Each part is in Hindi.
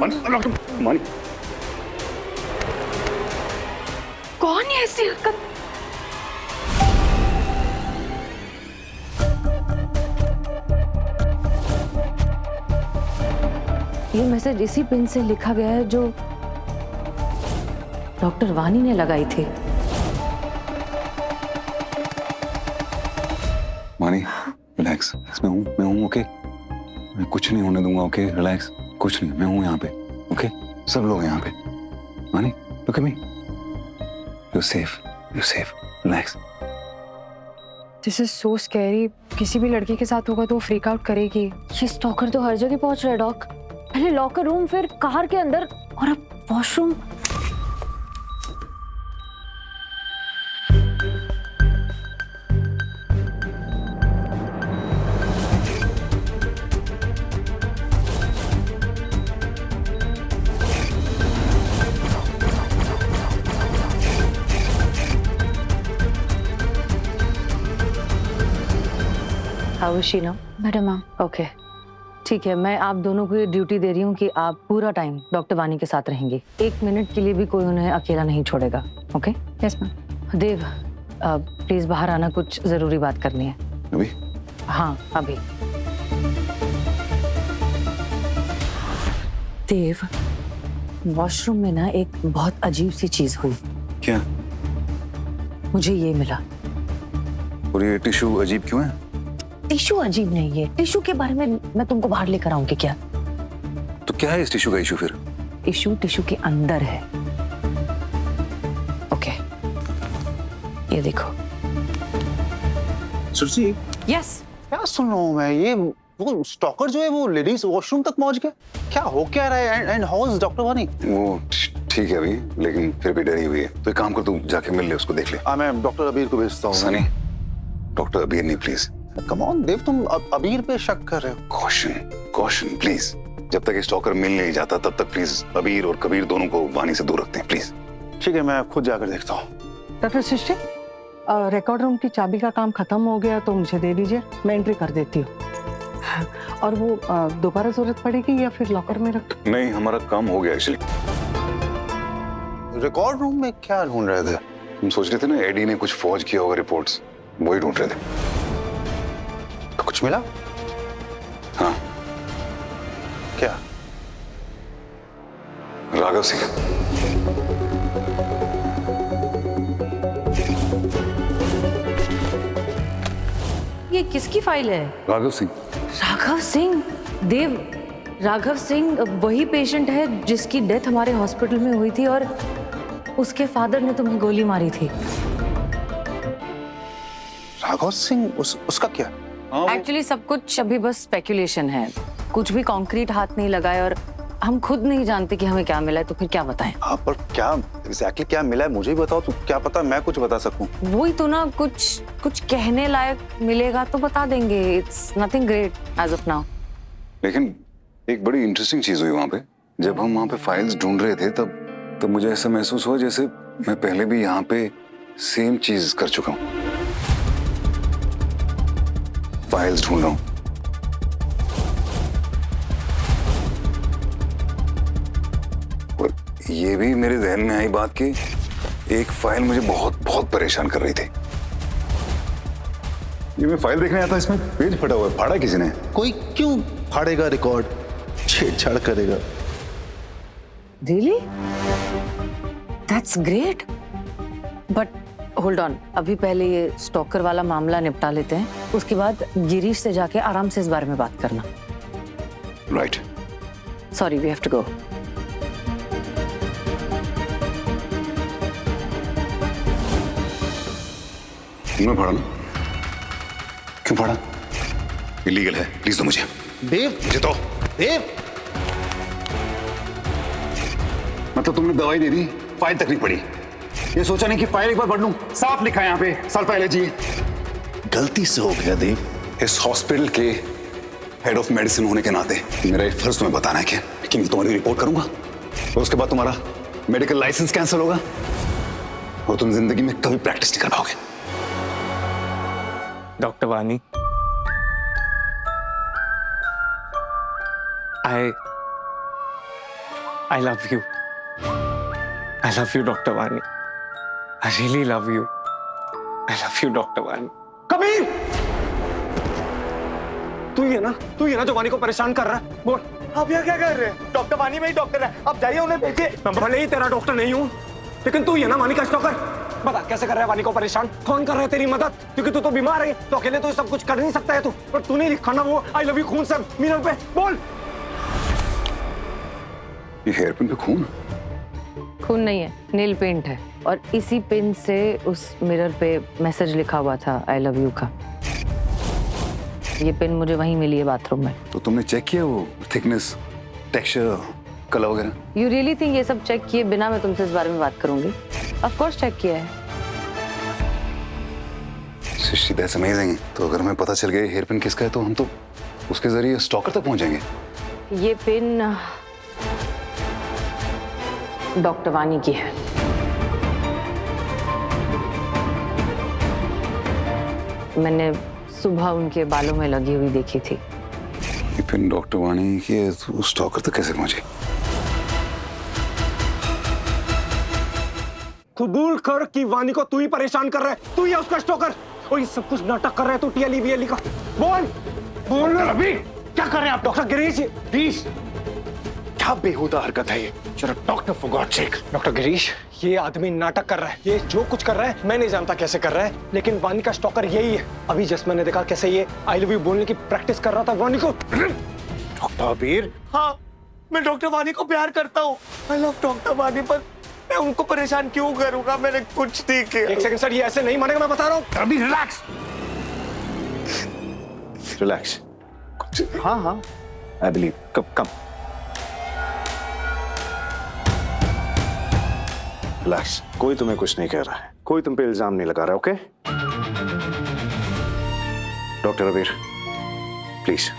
मानी कौन है ऐसी हरकत? ये मैसेज इसी पिन से लिखा गया है जो डॉक्टर वानी ने लगाई थी। मानी रिलैक्स, मैं हूँ ओके। मैं कुछ नहीं होने दूंगा ओके, रिलैक्स, कुछ नहीं, मैं हूँ यहाँ पे ओके। सब लोग हैं यहाँ पे। मानी look at me, you safe, relax. This is so scary. किसी भी लड़की के साथ होगा तो वो फ्रीक आउट करेगी। ये स्टॉकर तो हर जगह पहुंच रहा है डॉक। पहले लॉकर रूम, फिर कार के अंदर और अब washroom. How is she now? Madam ma'am, okay ठीक है, मैं आप दोनों को ये ड्यूटी दे रही हूँ कि आप पूरा टाइम डॉक्टर वानी के साथ रहेंगे। 1 मिनट के लिए भी कोई उन्हें अकेला नहीं छोड़ेगा। Okay? Yes ma'am. Dev please बाहर आना, कुछ जरूरी बात करनी है। अभी? हाँ अभी। देव, वॉशरूम में ना एक बहुत अजीब सी चीज हुई। क्या? मुझे ये मिला। और ये टिश्यू अजीब क्यों है? टिश्यू अजीब नहीं है, टिश्यू के बारे में मैं तुमको बाहर लेकर आऊंगी क्या? तो क्या है इस टिश्यू का इशू फिर? इशू टिश्यू के अंदर है। ओके, ये देखो। सुरजी, यस। क्या सुन रहा हूँ मैं? ये वो स्टॉकर जो है वो लेडीज वॉशरूम तक पहुंच गया। क्या हो क्या रहा है? एंड हाउ इज डॉक्टर वानी? वो ठीक है अभी, लेकिन फिर भी डरी हुई है। तो एक काम कर, तू जाके मिल ले उसको, देख ले। मैं डॉक्टर अबीर को भेजता हूँ। सनी, डॉक्टर अबीर नहीं प्लीज। कम ऑन देव, तुम अबीर पे शक कर रहे हो। Caution please. जब तक स्टॉकर मिल नहीं जाता तब तक प्लीज अबीर और कबीर दोनों को वानी से दूर रखते हैं प्लीज। ठीक है, मैं खुद जाकर देखता हूँ। डॉक्टर सृष्टि, रिकॉर्ड रूम की चाबी का काम खत्म हो गया तो मुझे दे दीजिए, मैं एंट्री कर देती हूँ। और वो दोबारा जरूरत पड़ेगी या फिर लॉकर में रख? नहीं, हमारा काम हो गया एक्चुअली। रिकॉर्ड रूम में क्या ढूंढ रहे थे? हम सोच रहे थे ना एडी ने कुछ फौज किया होगा, रिपोर्ट्स वही ढूंढ रहे थे। कुछ मिला? हाँ। क्या? राघव सिंह। ये किसकी फाइल है? राघव सिंह। राघव सिंह? देव, राघव सिंह वही पेशेंट है जिसकी डेथ हमारे हॉस्पिटल में हुई थी और उसके फादर ने तुम्हें गोली मारी थी। राघव सिंह? उसका क्या? एक्चुअली सब कुछ अभी बस स्पेकुलेशन है। कुछ भी कॉन्क्रीट हाथ नहीं लगाए और हम खुद नहीं जानते कि हमें क्या मिला है, तो फिर क्या बताएं? हाँ, पर क्या एग्जैक्टली क्या मिला है मुझे भी बताओ। तो क्या पता मैं कुछ बता सकूं। वही तो ना, कुछ कहने लायक मिलेगा तो बता देंगे। It's nothing great as of now. लेकिन एक बड़ी इंटरेस्टिंग चीज हुई वहां पे। जब हम वहां पे फाइल्स ढूंढ रहे थे तब मुझे ऐसा महसूस हुआ जैसे मैं पहले भी यहाँ पे सेम चीज कर चुका हूँ। फाइल्स ढूंढ रहा हूँ। और ये भी मेरे ध्यान में आई बात कि एक फाइल मुझे बहुत बहुत परेशान कर रही थी। ये मैं फाइल देखने आता, इसमें पेज फटा हुआ है। फाड़ा किसी ने? कोई क्यों फाड़ेगा रिकॉर्ड? छेड़छाड़ करेगा। Really? That's great. But hold on, अभी पहले ये स्टॉकर वाला मामला निपटा लेते हैं, उसके बाद गिरीश से जाके आराम से इस बारे में बात करना। Right. Sorry, we have to go. तुमने फाड़ा ना? क्यों फाड़ा? इलीगल है, प्लीज दो मुझे। देव, मुझे दो। देव, मतलब तुमने दवाई दे दी, फाइल तक नहीं पड़ी। ये सोचा नहीं कि फाइल एक बार पढ़ लूं। साफ लिखा है यहाँ पे, सल्फा एलर्जी। गलती से हो गया देव। इस हॉस्पिटल के हेड ऑफ मेडिसिन होने के नाते मेरा एक फर्ज तुम्हें बताना है कि मैं तुम्हारी रिपोर्ट करूंगा और उसके बाद तुम्हारा मेडिकल लाइसेंस कैंसिल होगा और तुम जिंदगी में कभी प्रैक्टिस नहीं कर पाओगे। डॉक्टर वानी, I love you. I love you, Dr. Vani. I really love you. I love you, Dr. Vani. Kabir! तू ही है ना जो वानी को परेशान कर रहा है? बोल। आप यहाँ क्या कर रहे हैं? डॉक्टर वानी में ही डॉक्टर है, आप जाइए उन्हें भेजिए। मैं भले ही तेरा डॉक्टर नहीं हूँ, लेकिन तू ही है ना वानी का स्टॉकर। बता कैसे कर रहा है वानी को परेशान? कौन कर रहा है तेरी मदद? क्योंकि तू तो बीमार है, तो अकेले तो सब कुछ कर नहीं सकता है तू। पर तूने लिखा ना वो आई लव यू खून से मिरर पे, बोल। ये हेयर पिन पे खून? खून नहीं है, नेल पेंट है, और इसी पेन से उस मिरर पे मैसेज लिखा हुआ था आई लव यू का। ये पेन मुझे वहीं मिली है बाथरूम में। तो तुमने चेक किया वो थिकनेस, टेक्सचर, कलर वगैरह? यू रियली थिंक ये सब चेक किए बिना मैं तुमसे इस बारे में बात करूंगी? ऑफ कोर्स चेक किया है। सृष्टि, दैट्स अमेजिंग। तो अगर हमें पता चल गया हेयर पिन किसका है तो हम तो उसके जरिए स्टॉकर तक पहुंच जाएंगे। ये पेन डॉक्टर वानी की है। मैंने सुबह उनके बालों में लगी हुई देखी थी। ये पिन डॉक्टर वानी की है तो स्टॉकर तक कैसे पहुंचे? कबूल कर कि वानी को तू ही परेशान कर रहा है, तू ही है उसका स्टॉकर। और ये सब कुछ नाटक कर रहा है तू टीएलई वीएलई का। बोल बोल अभी क्या कर रहे हैं आप? डॉक्टर गिरीश, प्लीज, क्या बेहुदा हरकत है ये? Doctor for God sake. Doctor Girish, ये आदमी नाटक कर रहा है। ये जो कुछ कर रहा है मैं नहीं जानता कैसे कर रहा है, लेकिन वानी का स्टॉकर यही है। अभी जस्ट मैंने देखा कैसे ये आई लव यू बोलने की प्रैक्टिस कर रहा था वानी को। डॉक्टर अबीर, हाँ, मैं डॉक्टर वानी को प्यार करता हूँ। आई लव डॉक्टर वानी, पर मैं उनको परेशान क्यों करूंगा? मैंने कुछ नहीं किया। एक सेकंड सर, ये ऐसे नहीं मानेगा, मैं बता रहा हूँ। अभी रिलैक्स रिलैक्स। हाँ हाँ, आई बिलीव। Come relax. कोई तुम्हें कुछ नहीं कह रहा है, कोई तुम पे इल्जाम नहीं लगा रहा, ओके? डॉक्टर अबीर, प्लीज।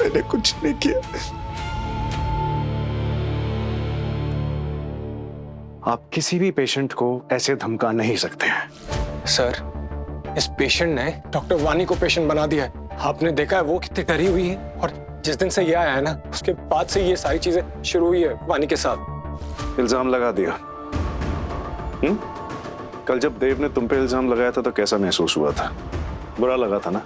मैंने कुछ नहीं किया। आप किसी भी पेशेंट को ऐसे धमका नहीं सकते हैं। सर, इस पेशेंट ने डॉक्टर वानी को पेशेंट बना दिया है। आपने देखा है वो कितनी डरी हुई है, और जिस दिन से ये आया है ना, उसके बाद से ये सारी चीजें शुरू हुई है वानी के साथ। इल्जाम लगा दिया। कल जब देव ने तुम पे इल्जाम लगाया था तो कैसा महसूस हुआ था? बुरा लगा था ना?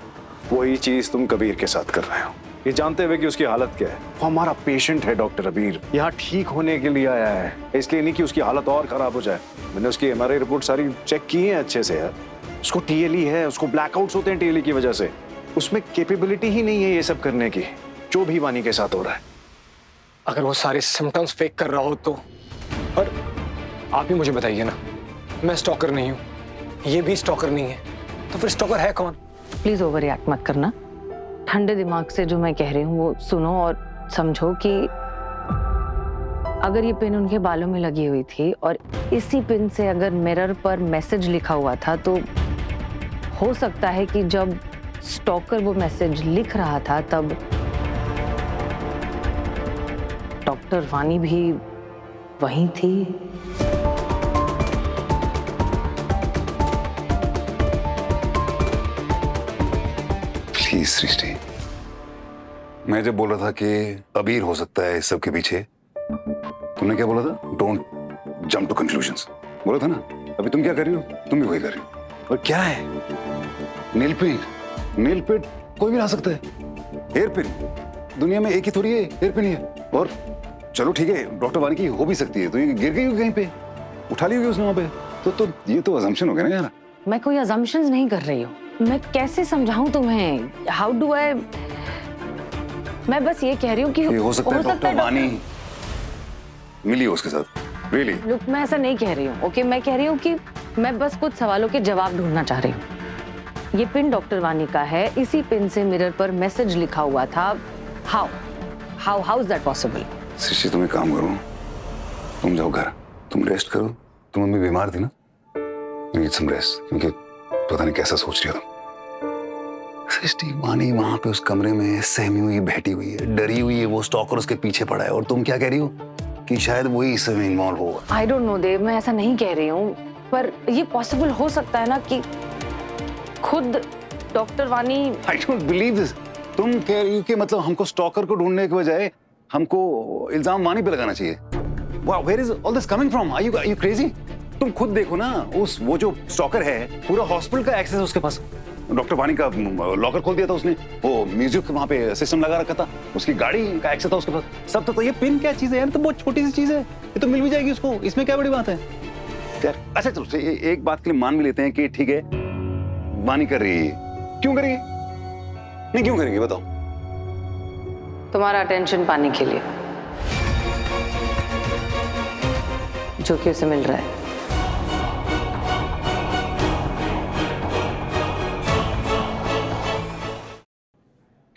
वही चीज तुम कबीर के साथ कर रहे हो, ये जानते हुए कि उसकी हालत क्या है। वो हमारा पेशेंट है डॉक्टर अबीर, यहाँ ठीक होने के लिए आया है, इसलिए नहीं कि उसकी हालत और खराब हो जाए। मैंने उसकी एमआरआई रिपोर्ट सारी चेक की है अच्छे से यार। उसको टीएलई है, उसको ब्लैकआउट्स होते हैं टीएलई की वजह से। उसमें कैपेबिलिटी ही नहीं है ये सब करने की, जो भी वानी के साथ हो रहा है। अगर वो सारे सिम्टम्स फेक कर रहा हो तो, और आप ही मुझे बताइए ना, मैं स्टॉकर नहीं हूँ, ये भी स्टॉकर नहीं है, तो फिर स्टॉकर है कौन? प्लीज ओवर रिएक्ट मत करना। ठंडे दिमाग से जो मैं कह रही हूँ वो सुनो और समझो कि अगर ये पिन उनके बालों में लगी हुई थी और इसी पिन से अगर मिरर पर मैसेज लिखा हुआ था, तो हो सकता है कि जब स्टॉकर वो मैसेज लिख रहा था तब डॉक्टर वानी भी वहीं थी। प्लीज सृष्टि, मैं जब बोल रहा था कि अबीर हो सकता है इस सब के पीछे, तुमने क्या बोला था? डोंट जंप टू कंक्लूजन्स बोला था ना। अभी तुम क्या कर रही हो? तुम भी वही कर रही हो। और क्या है? Nail paint. नेल पेंट कोई भी ला सकता है। हेयर पिन दुनिया में एक ही थोड़ी है, हेयर पिन ही है। और चलो ठीक है, डॉक्टर वानी की हो भी सकती है, तो ये गिर गई होगी कहीं पे, उठा ली होगी उसने वहां पे, तो ये तो अजम्पशन हो गया ना यार। मैं कोई अजम्पशंस नहीं कर रही हूँ। मैं कैसे समझाऊं तुम्हें? How do I? मैं बस ये कह रही हूँ कि ये हो सकता है डॉक्टर वानी मिली हो उसके साथ। रियली? लुक, मैं ऐसा नहीं कह रही हूँ, ओके? मैं कह रही हूँ कि मैं बस कुछ सवालों के जवाब ढूंढना चाह रही हूँ। ये पिन डॉक्टर वानी का है, इसी पिन से मिरर पर मैसेज लिखा हुआ था। How is that possible? Srishti, तुम एक काम करो, तुम जाओ घर, तुम रेस्ट करो। तुम मम्मी बीमार थी ना, नीड सम रेस्ट, क्योंकि पता नहीं कैसा सोच रही हो तुम। सृष्टि, वानी वहां पे उस कमरे में सहमी हुई बैठी हुई है, डरी हुई है, वो स्टॉकर उसके पीछे पड़ा है, और तुम क्या कह रही हो कि शायद वही इस में इन्वॉल्व होगा। आई डोंट नो देव, मैं ऐसा नहीं कह रही हूँ, पर ये पॉसिबल हो सकता है ना कि खुद डॉक्टर वानी। I don't believe this. तुम कह रही हो कि मतलब हमको स्टॉकर को ढूंढने के बजाय हमको इल्जाम वानी पे लगाना चाहिए। Where is all this coming from? Are you crazy? तुम खुद देखो ना, वो जो स्टॉकर है, पूरा हॉस्पिटल का एक्सेस है उसके पास। डॉक्टर वानी का लॉकर खोल दिया था उसने, वो म्यूजिक वहाँ पे सिस्टम लगा रखा था, उसकी गाड़ी का एक्सेस था उसके पास, सब तो ये पिन क्या चीज है यार, तो बहुत छोटी सी चीज है, ये तो मिल भी जाएगी उसको, इसमें क्या बड़ी बात है यार। अच्छा चलो एक बात के लिए मान भी लेते हैं कि ठीक है वानी कर रही है, क्यों करेगी? नहीं क्यों करेगी बताओ? तुम्हारा अटेंशन पाने के लिए, जो कि उसे मिल रहा है।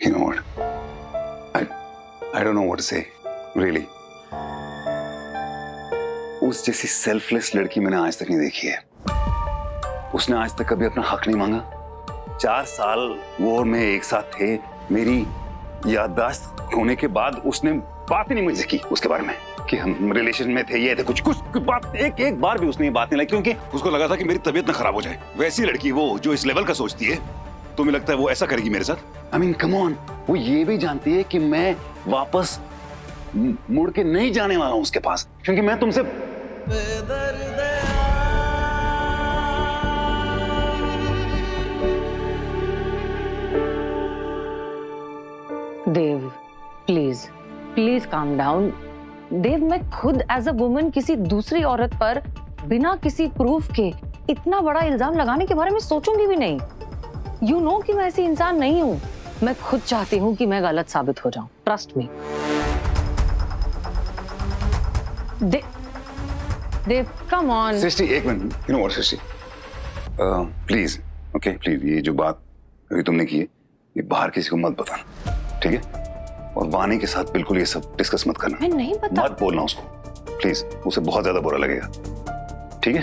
You know what? I don't know what to say, really. उस जैसी सेल्फलेस लड़की मैंने आज तक नहीं देखी है। उसने आज तक कभी अपना हक नहीं मांगा। 4 साल वो और मैं एक साथ थे, मेरी याददाश्त होने के बाद उसने बात ही नहीं मुझसे की उसके बारे में कि हम रिलेशन में थे, ये थे, कुछ बात एक बार भी उसने ये बात नहीं लाई, क्योंकि उसको लगा था कि मेरी तबीयत ना खराब हो जाए। वैसी लड़की वो जो इस लेवल का सोचती है, तुम्हें लगता है वो ऐसा करेगी मेरे साथ? I mean, come on, वो ये भी जानती है कि मैं वापस मुड़ के नहीं जाने वाला हूं उसके पास, क्योंकि मैं तुमसे देव प्लीज प्लीज काम डाउन। देव, मैं खुद एज अ वुमन किसी दूसरी औरत पर बिना किसी प्रूफ के इतना बड़ा इल्जाम लगाने के बारे में सोचूंगी भी नहीं। यू नो कि मैं ऐसी इंसान नहीं हूं। मैं खुद चाहती हूं कि मैं गलत साबित हो जाऊं, trust me. Dev come on. Srishti एक minute, you know what Srishti, please okay please, ये जो बात अभी तुमने की है ये बाहर किसी को मत बताना, ठीक है? और वानी के साथ बिल्कुल ये सब डिस्कस मत करना। मैं नहीं बता, मत बोलना उसको प्लीज, उसे बहुत ज्यादा बुरा लगेगा, ठीक है?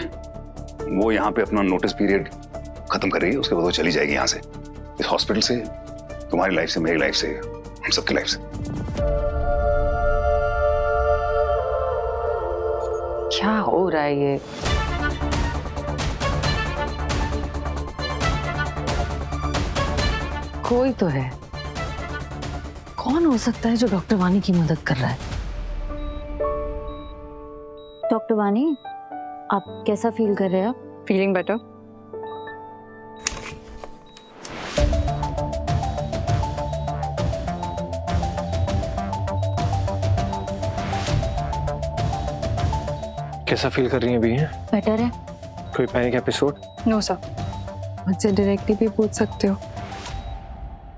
वो यहाँ पे अपना नोटिस पीरियड खत्म कर रही है, उसके बाद वो चली जाएगी यहाँ से, इस हॉस्पिटल से, तुम्हारी लाइफ से, मेरी लाइफ से, हम सबकी लाइफ से। क्या हो रहा है ये? कोई तो है। कौन हो सकता है जो डॉक्टर वानी की मदद कर रहा है? डॉक्टर वानी, आप कैसा फील कर रहे हैं? Feeling better. कैसा फील कर रही हैं अभी? हैं बेटर है। कोई पैनिक एपिसोड? नो सर, मुझसे डायरेक्टली भी पूछ सकते हो,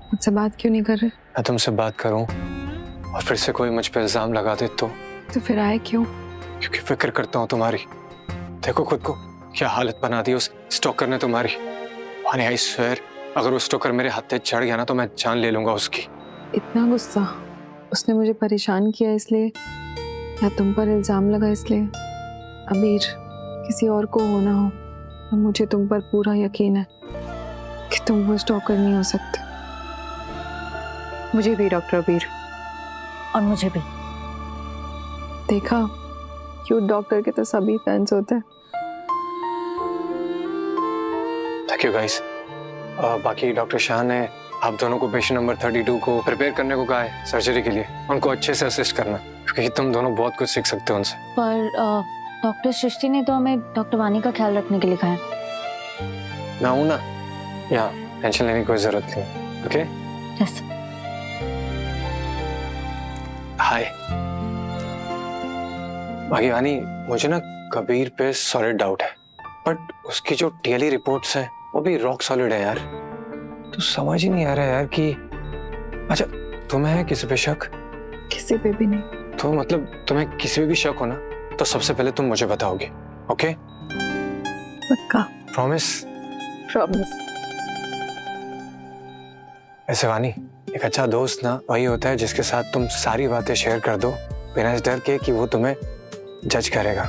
मुझसे बात क्यों नहीं कर रहे? मैं तुमसे बात करूं और फिर से कोई मुझ पे इल्जाम लगा दे तो फिर आए क्यों? क्योंकि फिक्र करता हूं तुम्हारी। देखो खुद को क्या हालत बना दी उस स्टॉकर ने तुम्हारी। वानी, आई स्वेयर, अगर वो स्टॉकर मेरे हाथ पे चढ़ गया ना तो मैं जान ले लूंगा उसकी। इतना गुस्सा? उसने मुझे परेशान किया इसलिए, या तुम पर इल्जाम लगा इसलिए? अबीर, किसी और को होना हो, तो मुझे तुम पर पूरा यकीन है कि तुम वो स्टॉकर नहीं हो सकते। मुझे भी डॉक्टर अबीर। और मुझे भी। देखा, क्यूट डॉक्टर के तो सभी फैंस होते हैं। Thank you guys. बाकी डॉक्टर शाह ने आप दोनों को पेशेंट नंबर 32 को प्रिपेयर करने को कहा है सर्जरी के लिए। उनको अच्छे से असिस्ट करना, क्योंकि तुम दोनों बहुत कुछ सीख सकते हो उनसे। पर डॉक्टर सृष्टि ने तो हमें डॉक्टर वानी का ख्याल रखने के लिए कहा है। मैं हूं ना, यहाँ टेंशन लेने की कोई जरूरत नहीं। ओके? यस। हाय। बाकी वानी, मुझे ना कबीर पे सॉलिड डाउट है, बट उसकी जो टीएलई रिपोर्ट्स हैं वो भी रॉक सॉलिड है यार। तो समझ ही नहीं आ रहा यार कि अच्छा तुम्हें है किसी पे शक? किसी पे भी नहीं। तो मतलब तुम्हें किसी पे भी शक हो ना तो सबसे पहले तुम मुझे बताओगे, ओके? पक्का? प्रॉमिस? प्रॉमिस। ऐसे वानी, एक अच्छा दोस्त ना वही होता है जिसके साथ तुम सारी बातें शेयर कर दो बिना इस डर के कि वो तुम्हें जज करेगा।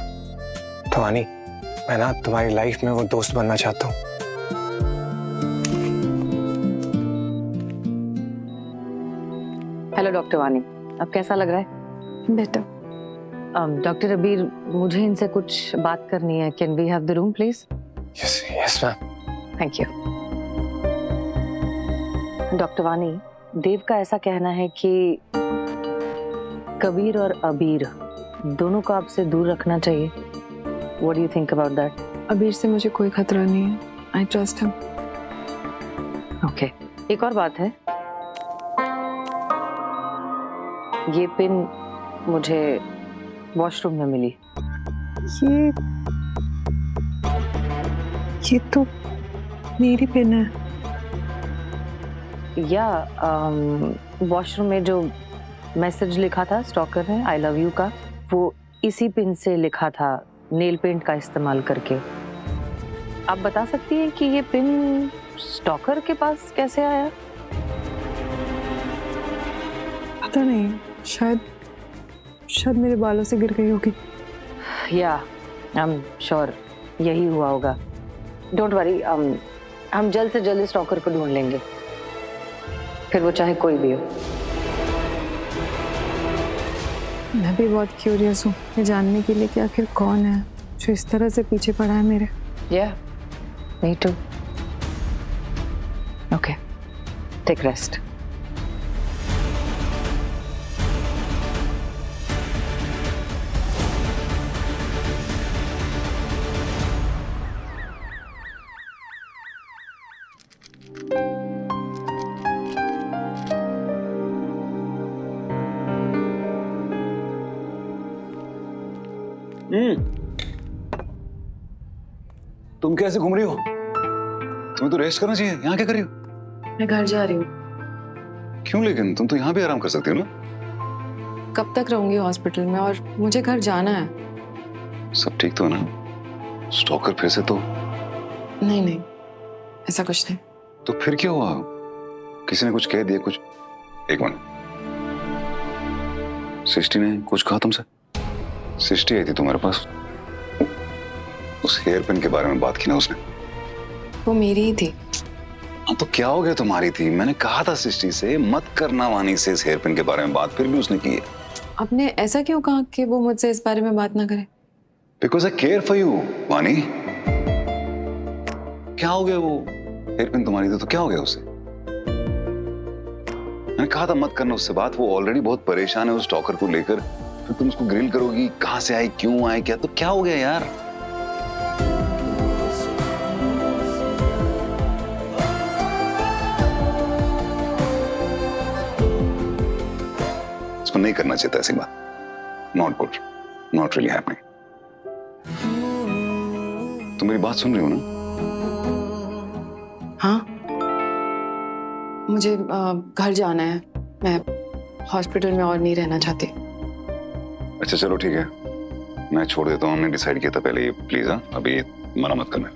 तो वानी, मैं ना तुम्हारी लाइफ में वो दोस्त बनना चाहता हूँ। हेलो डॉक्टर वानी, अब कैसा लग रहा है? बेटर। डॉक्टर अबीर, मुझे इनसे कुछ बात करनी है। Can we have the room please? Yes yes ma'am. Thank you. Doctor Wani, Dev का ऐसा कहना है कि कबीर और अबीर दोनों को आपसे दूर रखना चाहिए। What do you think about that? अबीर से मुझे कोई खतरा नहीं है। I trust him. ओके, एक और बात है, ये पिन मुझे वॉशरूम में मिली। ये तो मेरी पिन है। या वॉशरूम में जो मैसेज लिखा था स्टॉकर ने आई लव यू का, वो इसी पिन से लिखा था, नेल पेंट का इस्तेमाल करके। आप बता सकती हैं कि ये पिन स्टॉकर के पास कैसे आया? पता नहीं, शायद मेरे बालों से गिर गई होगी। या आई एम श्योर यही हुआ होगा। डोंट वरी, हम जल्द से जल्द स्टॉकर को ढूंढ लेंगे, फिर वो चाहे कोई भी हो। मैं भी बहुत क्यूरियस हूँ ये जानने के लिए कि आखिर कौन है जो इस तरह से पीछे पड़ा है मेरे। Yeah, me too. Okay, take rest. तुम कैसे घूम रही हो? तुम्हें तो रेस्ट करना चाहिए। यहाँ क्या कर रही हो? मैं घर जा रही हूँ। क्यों? लेकिन तुम तो यहाँ भी आराम कर सकती हो ना। कब तक रहूंगी हॉस्पिटल में, और मुझे घर जाना है। सब ठीक तो है ना? स्टॉकर फिर से तो नहीं नहीं, ऐसा कुछ नहीं। तो फिर क्या हुआ? किसी ने कुछ कह दिया? कुछ? एक मिनट, सृष्टि ने कुछ कहा तुमसे? सृष्टि आई थी तुम्हारे पास, उस हेयर पिन के बारे में बात की ना उसने? वो मेरी ही थी। हाँ तो क्या हो गया तुम्हारी थी? मैंने कहा था सृष्टि से मत करना वानी से इस हेयर पिन के बारे में बात, फिर भी उसने की है। आपने ऐसा क्यों कहा कि वो मुझसे इस बारे में बात ना करे? Because I care for you वानी। क्या हो गया? वो हेयर पिन तुम्हारी थी तो क्या हो गया उससे? मैंने कहा था मत करना उससे बात, वो ऑलरेडी बहुत परेशान है उस स्टॉकर को लेकर, फिर तुम उसको ग्रिल करोगी, कहां से आई, क्यों आई, क्या? तो क्या हो गया यार? इसको नहीं करना चाहिए था ऐसी बात। Not good, not really happening. तुम मेरी बात सुन रही हो ना? हाँ, मुझे घर जाना है। मैं हॉस्पिटल में और नहीं रहना चाहती। अच्छा चलो ठीक है, मैं छोड़ देता हूँ। हमने डिसाइड किया था पहले ये, प्लीज। हाँ अभी मना मत करना।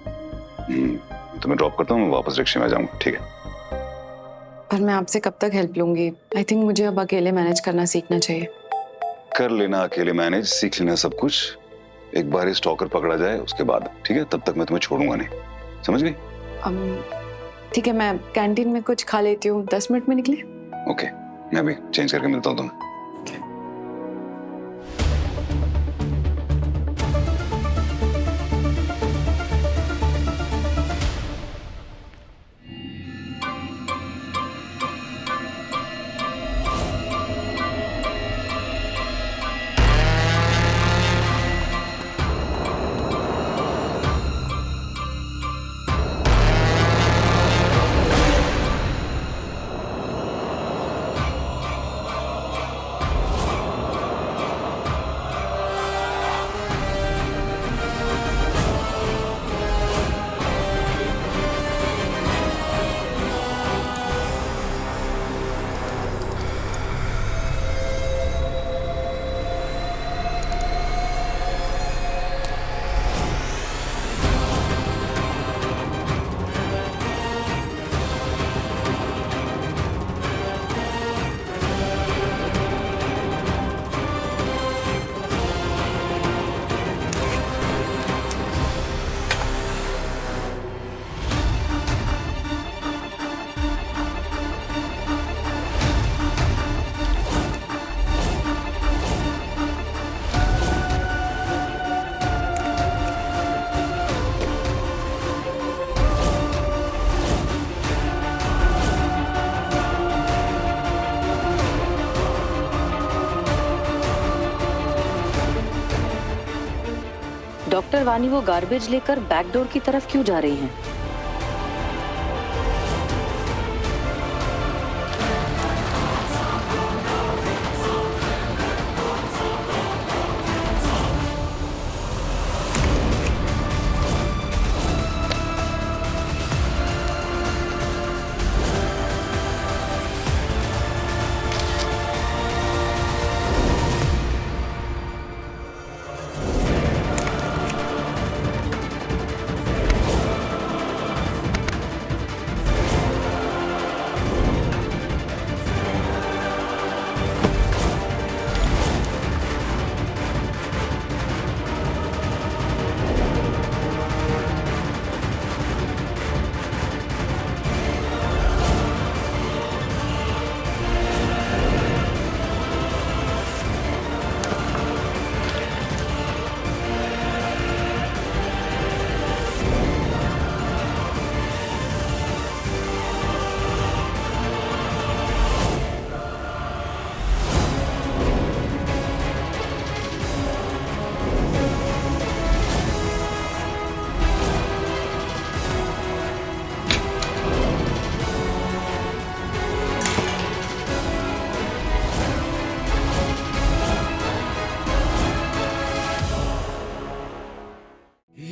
तुम्हें ड्रॉप करता हूँ, मैं वापस रिक्शे में आ जाऊंगा, ठीक है? पर मैं आपसे कब तक हेल्प लूंगी? आई थिंक मुझे अब अकेले मैनेज करना सीखना चाहिए। कर लेना अकेले मैनेज, सीख लेना सब कुछ। एक बार ये स्टॉकर पकड़ा जाए उसके बाद, ठीक है? तब तक मैं तुम्हें छोड़ूंगा नहीं, समझ गई? ठीक है, मैं कैंटीन में कुछ खा लेती हूँ। 10 मिनट में निकले? ओके, मैं भी चेंज करके मिलता हूँ तुम्हें। पर वानी वो गार्बेज लेकर बैकडोर की तरफ क्यों जा रही हैं?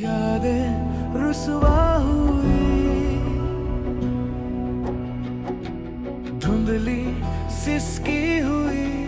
यादें रुसवा हुई, धुंधली सिसकी हुई,